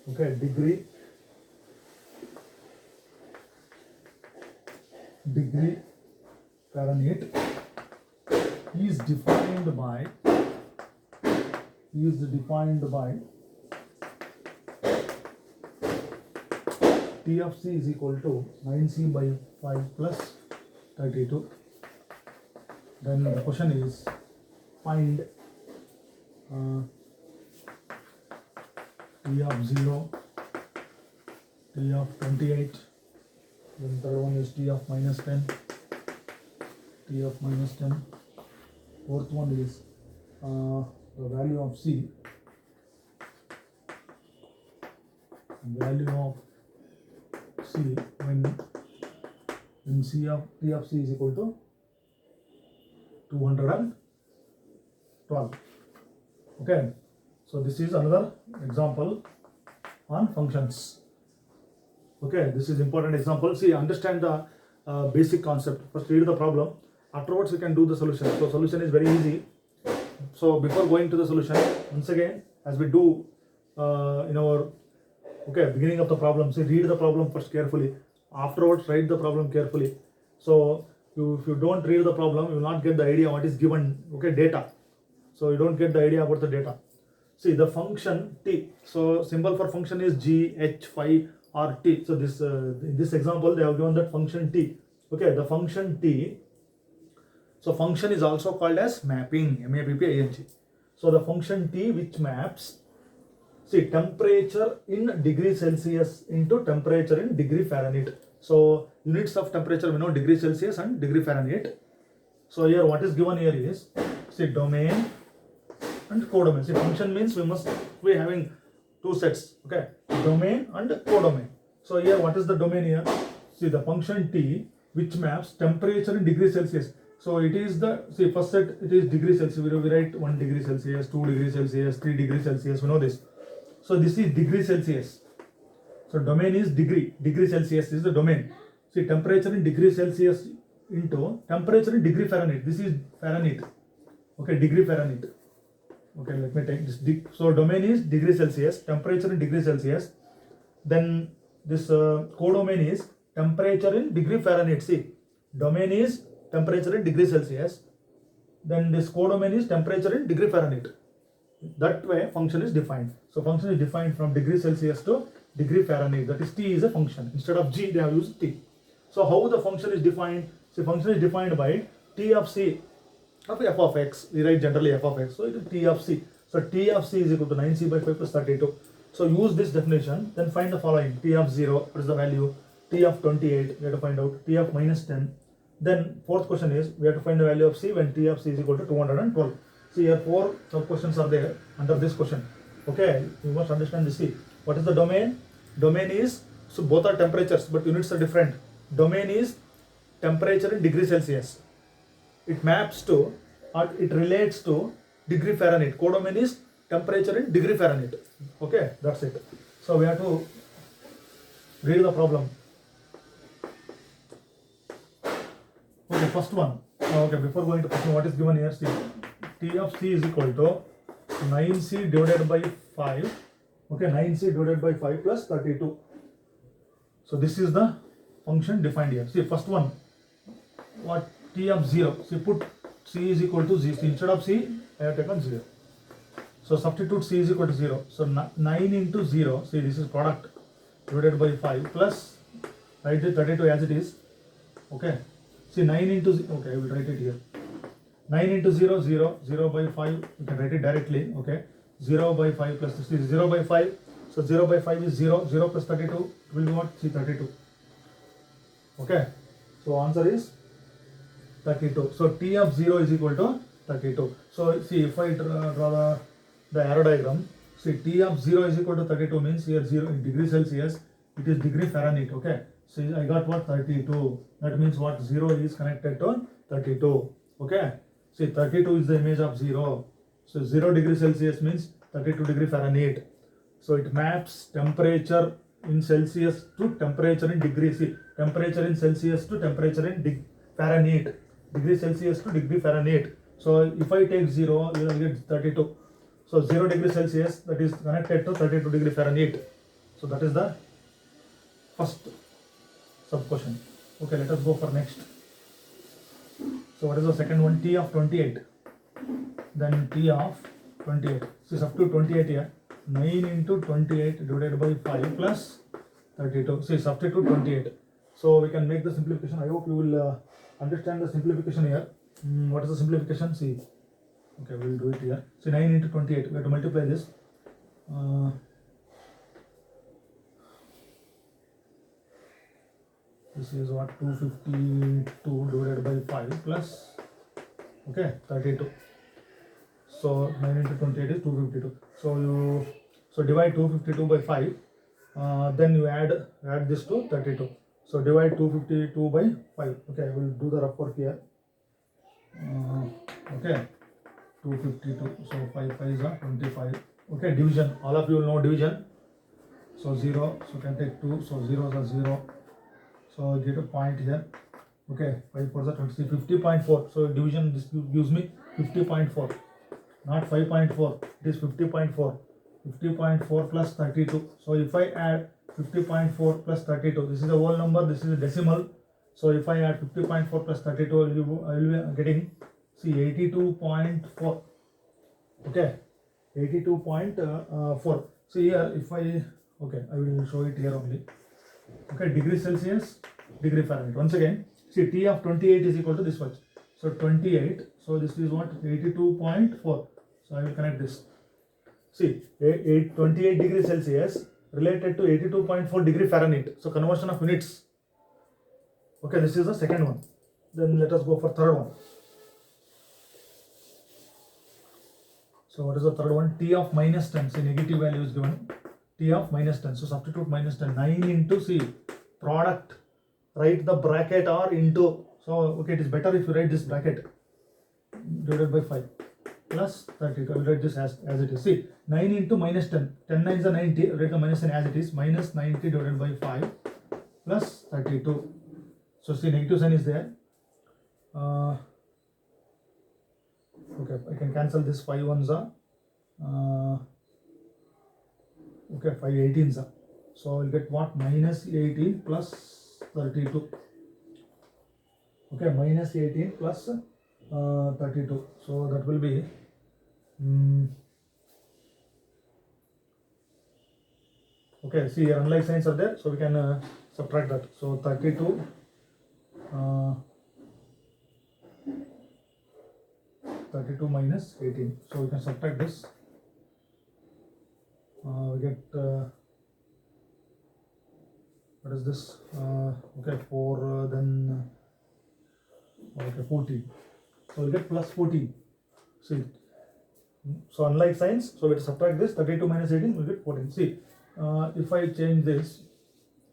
Okay, degree Fahrenheit is defined by T of C is equal to 9C by 5 plus 32. Then the question is find T of 0, T of 28, then third one is T of minus 10, T of minus 10. Fourth one is the value of C, when C of T of C is equal to 212. Okay, so this is another example on functions. Okay, this is important example. See, understand the basic concept. First read the problem, afterwards you can do the solution. So solution is very easy. So before going to the solution, once again, as we do in our beginning of the problem, see, read the problem first carefully, afterwards write the problem carefully. So if you don't read the problem, you will not get the idea what is given, data. So you don't get the idea about the data. See, the function t, so symbol for function is g, h, phi or t. So this in this example they have given that function t. Okay, the function t. So function is also called as mapping, mapping. So the function t which maps, see, temperature in degree Celsius into temperature in degree Fahrenheit. So units of temperature we know degree Celsius and degree Fahrenheit. So here what is given here is, see, domain and codomain. See, function means we must be having two sets, okay, domain and codomain. So here what is the domain here? See, the function t which maps temperature in degree Celsius. So it is the, see, first set it is degree Celsius. We write 1 degree Celsius, 2 degree Celsius, 3 degree Celsius. We know this. So this is degree Celsius. So domain is degree Celsius is the domain. See, temperature in degree Celsius into temperature in degree Fahrenheit. This is Fahrenheit. Okay, degree Fahrenheit. Okay, let me take this. So domain is degree Celsius, temperature in degree Celsius. Then this codomain is temperature in degree Fahrenheit. See, domain is temperature in degree Celsius. Then this codomain is temperature in degree Fahrenheit. That way function is defined. So function is defined from degree Celsius to degree Fahrenheit. That is t is a function. Instead of g they have used t. So how the function is defined? So function is defined by t of c of f of x. We write generally f of x. So it is t of c. So t of c is equal to 9c by 5 plus 32. So use this definition. Then find the following. T of 0, what is the value? T of 28, we have to find out. T of minus 10. Then fourth question is, we have to find the value of c when t of c is equal to 212. See, here 4 sub questions are there under this question. Okay, you must understand this. See, what is the domain? Domain is, so both are temperatures but units are different. Domain is temperature in degree Celsius. It maps to, or it relates to degree Fahrenheit. Codomain is temperature in degree Fahrenheit. Okay, that's it. So we have to read the problem. Okay, first one. Okay, before going to question, what is given here? See, t of c is equal to 9c divided by 5. Okay, 9c divided by 5 plus 32. So this is the function defined here. See, first one, what t of 0. See, put c is equal to 0. Instead of c, I have taken 0. So substitute c is equal to 0. So 9 into 0, see, this is product, divided by 5 plus, write it 32 as it is. Okay. See, 9 into 0, okay, I will write it here. 9 into 0, 0, 0 by 5, you can write it directly, okay. 0 by 5 plus this is 0 by 5. So 0 by 5 is 0, 0 plus 32 will be what? See, 32. Okay. So answer is 32. So t of 0 is equal to 32. So see, if I draw the arrow diagram, see, t of 0 is equal to 32 means here 0 in degree Celsius, it is degree Fahrenheit, okay. So I got what? 32. That means what? 0 is connected to 32. Okay. See, 32 is the image of 0. So 0 degree Celsius means 32 degree Fahrenheit. So it maps temperature in Celsius to temperature in degree. See, temperature in Celsius to temperature in Fahrenheit. Degree Celsius to degree Fahrenheit. So if I take 0, you will get 32. So 0 degree Celsius, that is connected to 32 degree Fahrenheit. So that is the first sub question. Okay, let us go for next. So what is the second one? T of 28. Then T of 28. So up to 28 here. 9 into 28 divided by 5 plus 32. See, substitute 28. So we can make the simplification. I hope you will understand the simplification here. What is the simplification? See, okay, we will do it here. See, 9 into 28. We have to multiply this. This is what, 252 divided by 5 plus, okay, 32. So 9 into 28 is 252. So divide 252 by 5. Then you add this to 32. So divide 252 by 5. Okay, we will do the rough work here. Okay, 252. So 5 5 is 25. Okay, division. All of you will know division. So 0. So can take 2. So 0 is 0. So get a point here. Okay, 5 4 is 20. 50.4. So division, this gives me 50.4. Not 5.4. It is 50.4. 50.4 plus 32. So if I add 50.4 plus 32, this is a whole number, this is a decimal. So if I add 50.4 plus 32, I will be getting, see, 82.4. Okay, 82.4. So here, if I, okay, I will show it here only. Okay, degree Celsius, degree Fahrenheit. Once again, see, T of 28 is equal to this much. So 28, so this is what, 82.4. So I will connect this. See, 28 degrees Celsius related to 82.4 degree Fahrenheit. So conversion of units. Okay, this is the second one. Then let us go for third one. So what is the third one? T of minus 10. See, negative value is given. T of minus 10. So substitute minus 10. 9 into, see, product. Write the bracket or into. So okay, it is better if you write this bracket divided by 5 plus 30. I will write this as it is. See, 9 into minus 10. 10 9 is 90. Write the minus 10 as it is. Minus 90 divided by 5 plus 32. So see, negative sign is there. Okay, I can cancel this 5 ones are. Okay, 5 18s are. So I will get what? Minus 18 plus 32. Okay, minus 18 plus 32. So that will be okay, see, here unlike signs are there, so we can subtract that. So 32 32 minus 18. So we can subtract this. We get what is this? Okay, 4 then okay, 14. So we get plus 14. See, so unlike signs, so we subtract this. 32 minus 18, we get 14. See, if I change this,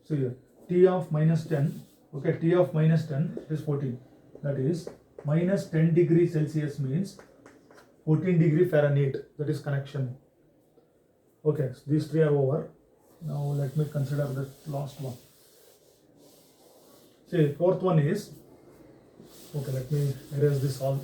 see here, T of minus 10. Okay, T of minus 10 is 14. That is minus 10 degrees Celsius means 14 degree Fahrenheit. That is connection. Okay, so these three are over. Now let me consider the last one. See, fourth one is, okay, let me erase this all.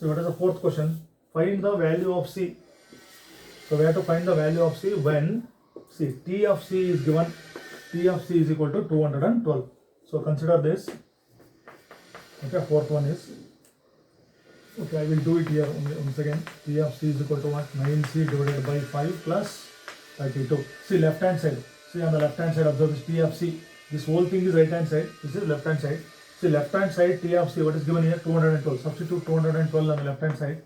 So what is the fourth question? Find the value of C. So we have to find the value of C when, see, T of C is given. T of C is equal to 212. So consider this. Okay, fourth one is, okay, I will do it here once again. T of C is equal to what? 9C divided by 5 plus 32. See, left hand side. See, on the left hand side, observe this T of C. This whole thing is right hand side. This is left hand side. See, left hand side T of C, what is given here? 212. Substitute 212 on the left hand side.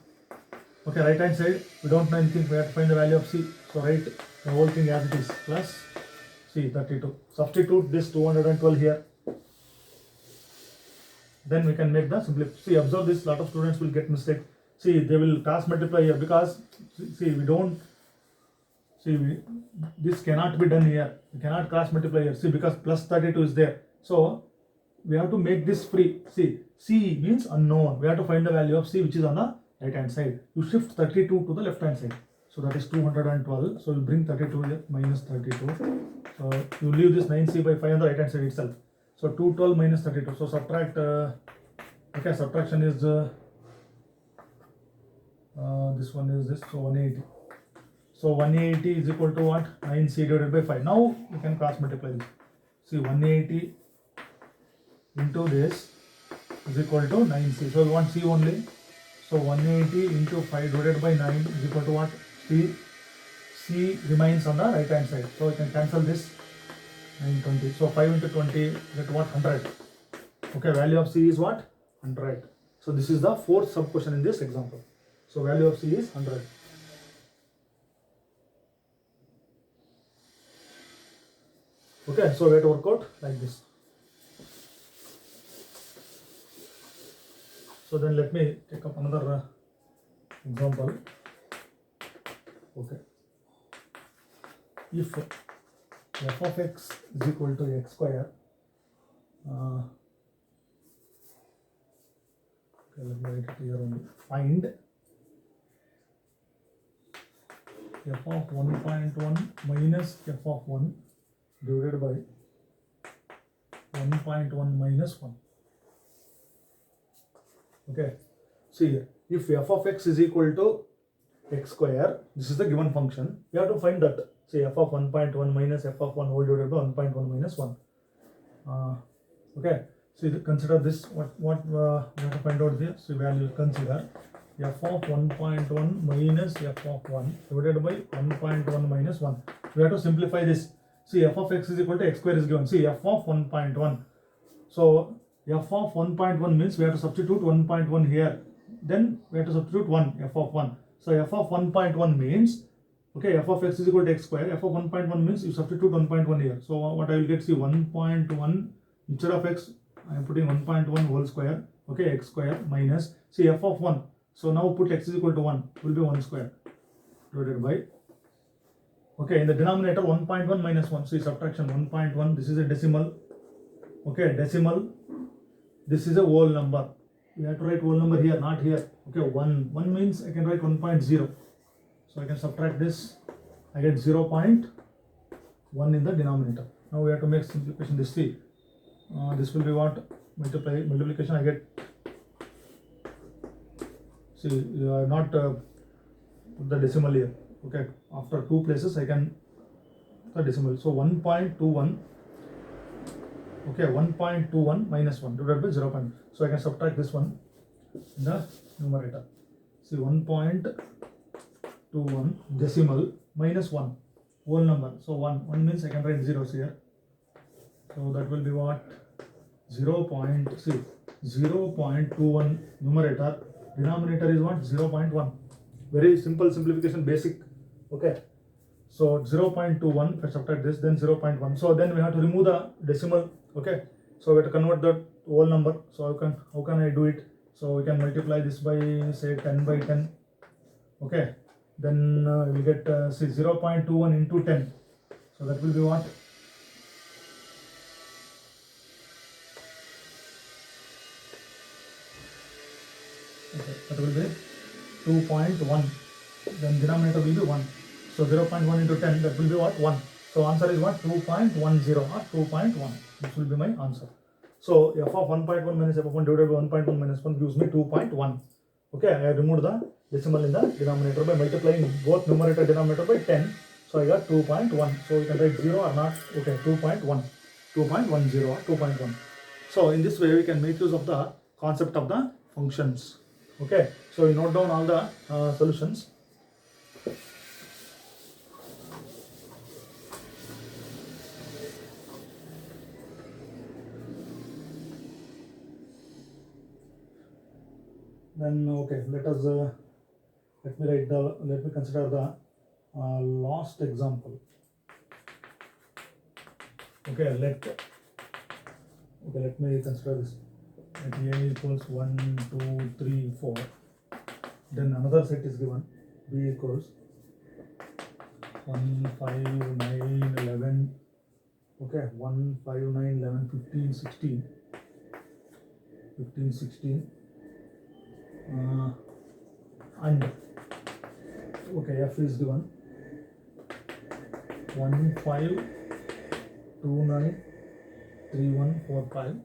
Okay, right hand side, we don't know anything. We have to find the value of C. So write the whole thing as it is. Plus C, 32. Substitute this 212 here. Then we can make the simplification. See, observe this, lot of students will get mistake. See, they will cross multiply here because, see, we don't, see, this cannot be done here. We cannot cross multiply here. See, because plus 32 is there. So, we have to make this free. See, C means unknown. We have to find the value of C which is on the right hand side. You shift 32 to the left hand side. So, that is 212. So, you bring 32 here, minus 32. So, you leave this 9C by 5 on the right hand side itself. So 212 minus 32. So subtract. Okay, subtraction is This one is this, so 180. So 180 is equal to what? 9c divided by 5. Now you can cross multiply this. See, 180 into this is equal to 9c. So we want c only. So 180 into 5 divided by 9 is equal to what? C remains on the right hand side. So you can cancel this. 920. So 5 into 20 get what? 100. Okay, value of c is what? 100. So this is the fourth sub question in this example. So value of c is 100. Okay, so we have to work out like this. So then let me take up another example. Okay. If f of x is equal to x square, okay, let me write it here only. Find f of 1.1 minus f of 1 divided by 1.1 minus 1. Okay, see here, if f of x is equal to x square, this is the given function, you have to find that. Say f of 1.1 minus f of 1 whole divided by 1.1 minus 1. Okay, so consider this, what we have to find out this. So value, consider f of 1.1 minus f of 1 divided by 1.1 minus 1. We have to simplify this. See, f of x is equal to x square is given. See, f of 1.1. So f of 1.1 means we have to substitute 1.1 here. Then we have to substitute 1, f of 1. So f of 1.1 means, okay, f of x is equal to x square. F of 1.1 means you substitute 1.1 here. So what I will get, see, 1.1 instead of x, I am putting 1.1 whole square. Okay, x square minus, see, f of 1. So now put x is equal to 1, will be 1 square divided by, okay, in the denominator 1.1 minus 1. See, subtraction 1.1, this is a decimal. Okay, decimal, this is a whole number. We have to write whole number here, not here. Okay, 1 means I can write 1.0. So I can subtract this, I get 0.1 in the denominator. Now we have to make simplification. This, see, this will be what? Multiplication, I get, see, I have not put the decimal here. Okay, after 2 places I can put the decimal. So 1.21, okay, 1.21 minus 1 divided by 0. So I can subtract this one in the numerator. See, 1.21 decimal minus 1 whole number. So 1 means I can write zeros here. So that will be what? 0.21 numerator. Denominator is what? 0.1. Very simple simplification, basic. Okay. So 0.21, if I subtract this, then 0.1. So then we have to remove the decimal. Okay. So we have to convert the whole number. So how can I do it? So we can multiply this by, say, 10 by 10. Okay. Then we get, say, 0.21 into 10. So that will be what? Okay, that will be 2.1. Then denominator will be 1. So 0.1 into 10, that will be what? 1. So answer is what? 2.10 or 2.1. This will be my answer. So f of 1.1 minus f of 1 divided by 1.1 minus 1 gives me 2.1. Okay, I have removed the decimal in the denominator by multiplying both numerator and denominator by 10. So I got 2.1. So you can write 0 or not. Okay, 2.1, 2.10 or 2.1. So in this way we can make use of the concept of the functions. Okay, so we note down all the solutions. Then okay, let me consider the last example. Okay, let me consider this. Let a equals 1, 2, 3, 4. Then another set is given. B equals 1, 5, 9, 11. Okay, 1, 5, 9, 11, 15, 16. 15, 16. And okay, f is given 1, 5, 2, 9, 3, 1, 4, 5,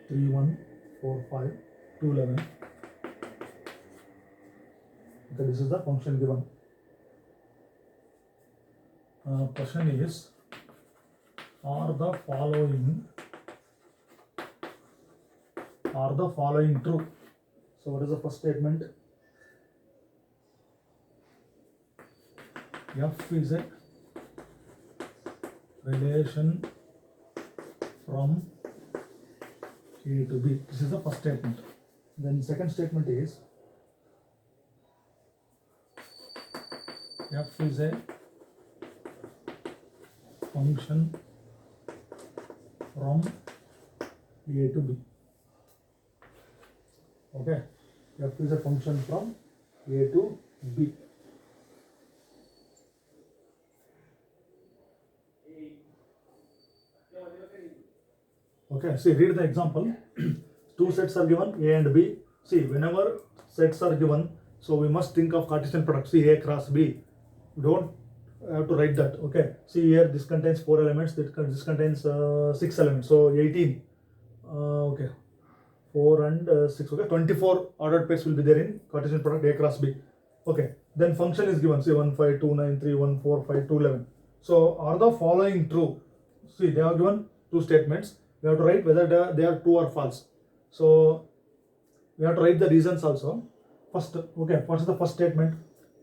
3, 1, 4, 5, 2, 11. Okay, this is the function given. Question is, are the following true? So what is the first statement? F is a relation from A to B. This is the first statement. Then second statement is, F is a function from A to B. Okay, F is a function from A to B. Okay, see, read the example. Two sets are given, A and B. See, whenever sets are given, so we must think of Cartesian product. See, A cross B. We don't have to write that. Okay, see here, this contains 4 elements, this contains 6 elements, so 18. Okay, 4 and 6. Okay, 24 ordered pairs will be there in Cartesian product A cross B. Okay, then function is given. See, 1, 5, 2, 9, 3, 1, 4, 5, 2, 11. So are the following true? See, they have given two statements. We have to write whether they are true or false. So we have to write the reasons also. First, okay, what's the first statement?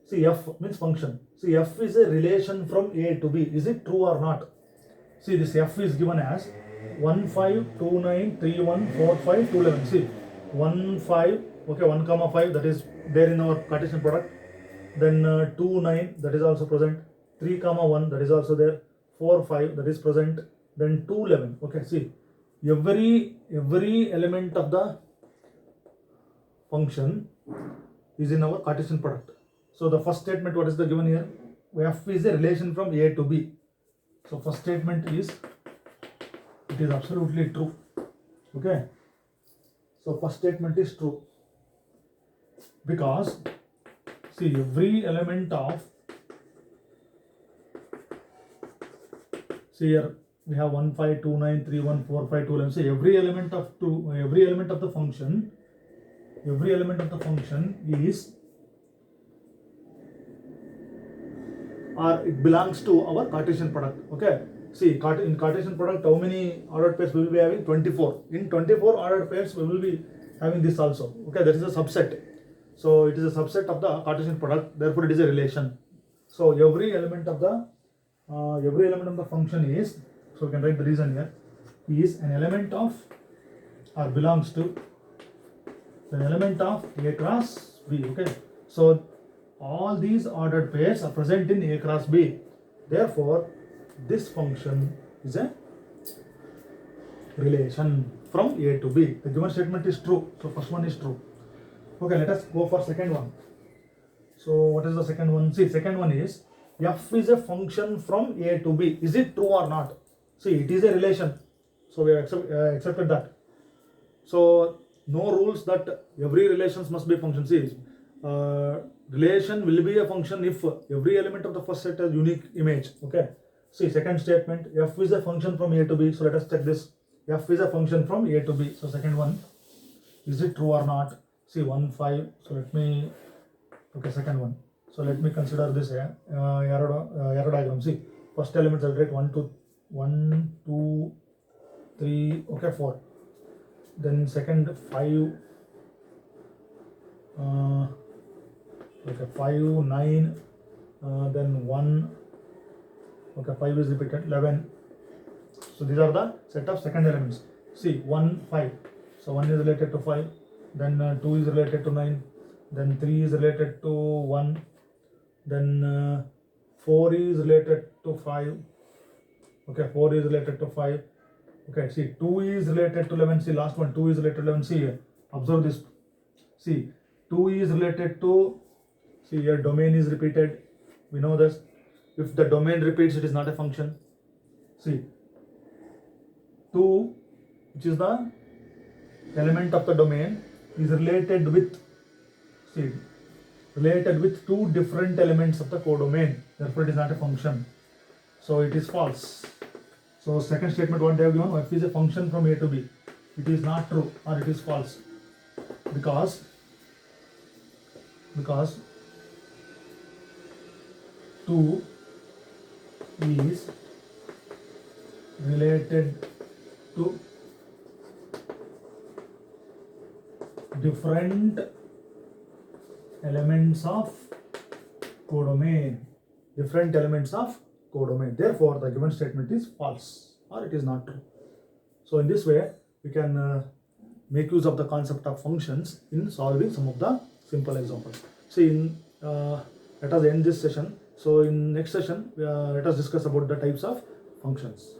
See, F means function. See, F is a relation from A to B. Is it true or not? See, this F is given as 1, 5, 2, 9, 3, 1, 4, 5, 2, 11. See, 1, 5, okay, 1, comma 5, that is there in our Cartesian product. Then 2, 9, that is also present. 3, comma 1, that is also there. 4, 5, that is present. Then 2, 11. Okay, see, every element of the function is in our Cartesian product. So the first statement, what is the given here? F is a relation from A to B. So first statement is, it is absolutely true. Okay, so first statement is true, because see, every element of, see here we have 1, 5, 2, 9, 3, 1, 4, 5, 2, 11. See, every element of the function is, or it belongs to our Cartesian product. Okay, see, in Cartesian product, how many ordered pairs we will be having? 24. In 24 ordered pairs we will be having this also. Okay, that is a subset. So it is a subset of the Cartesian product, therefore it is a relation. So every element of the function is, so we can write the reason here, is an element of, or belongs to, an element of A cross B. Okay, so all these ordered pairs are present in A cross B. Therefore, this function is a relation from A to B. The given statement is true. So first one is true. Okay, let us go for second one. So what is the second one? See, second one is, F is a function from A to B. Is it true or not? See, it is a relation. So we have accepted that. So no rules that every relations must be function. See, relation will be a function if every element of the first set has unique image. Okay. See, second statement, F is a function from A to B. So let us check this. F is a function from A to B. So second one, is it true or not? See, 1, 5. So let me, okay, second one. So let me consider this arrow diagram. See, first element I'll write 1, 2, 3, okay, 4. Then second 5, okay, 5, 9, then 1, okay, 5 is repeated, 11. So these are the set of second elements. See, 1, 5. So 1 is related to 5, then 2 is related to 9, then 3 is related to 1, then 4 is related to 5. Okay, 4 is related to 5. Okay, see, 2 is related to 11. See, last one, 2 is related to 11. See here, observe this. See, 2 is related to, see here, domain is repeated. We know this. If the domain repeats, it is not a function. See, 2, which is the element of the domain, is related with, see, related with 2 different elements of the codomain. Therefore, it is not a function. So it is false. So second statement, what they have given, F is a function from A to B. It is not true, or it is false, because 2 is related to different elements of codomain. Different elements of codomain. Therefore, the given statement is false or it is not true. So in this way, we can make use of the concept of functions in solving some of the simple examples. See, let us end this session. So in next session, let us discuss about the types of functions.